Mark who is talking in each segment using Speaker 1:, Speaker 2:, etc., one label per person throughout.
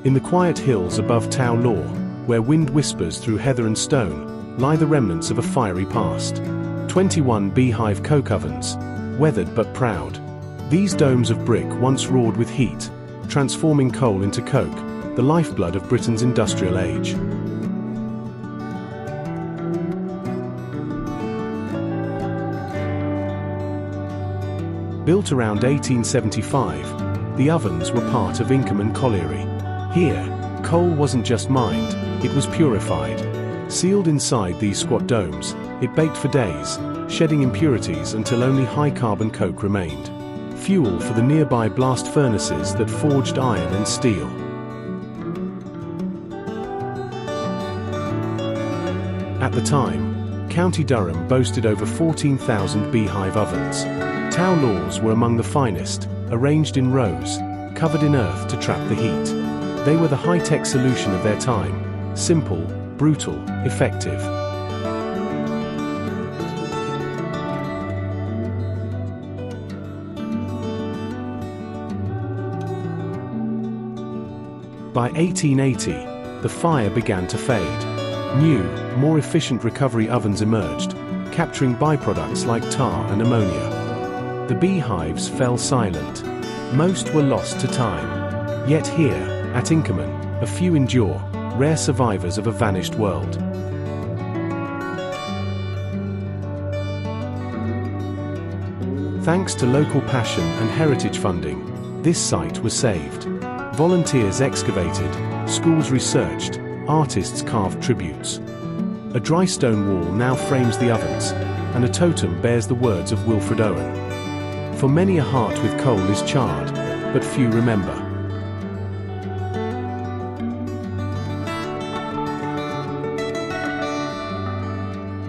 Speaker 1: In the quiet hills above Tow Law, where wind whispers through heather and stone, lie the remnants of a fiery past. 21 beehive coke ovens, weathered but proud. These domes of brick once roared with heat, transforming coal into coke, the lifeblood of Britain's industrial age. Built around 1875, the ovens were part of Inkerman Colliery. Here, coal wasn't just mined, it was purified. Sealed inside these squat domes, it baked for days, shedding impurities until only high-carbon coke remained. Fuel for the nearby blast furnaces that forged iron and steel. At the time, County Durham boasted over 14,000 beehive ovens. Tow Laws were among the finest, arranged in rows, covered in earth to trap the heat. They were the high-tech solution of their time, simple, brutal, effective. By 1880, the fire began to fade. New, more efficient recovery ovens emerged, capturing byproducts like tar and ammonia. The beehives fell silent. Most were lost to time. Yet here, at Inkerman, a few endure, rare survivors of a vanished world. Thanks to local passion and heritage funding, this site was saved. Volunteers excavated, schools researched, artists carved tributes. A dry stone wall now frames the ovens, and a totem bears the words of Wilfred Owen. For many a heart with coal is charred, but few remember.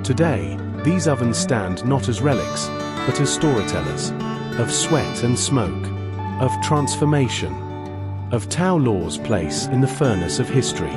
Speaker 1: Today, these ovens stand not as relics, but as storytellers, of sweat and smoke, of transformation, of Tow Law's place in the furnace of history.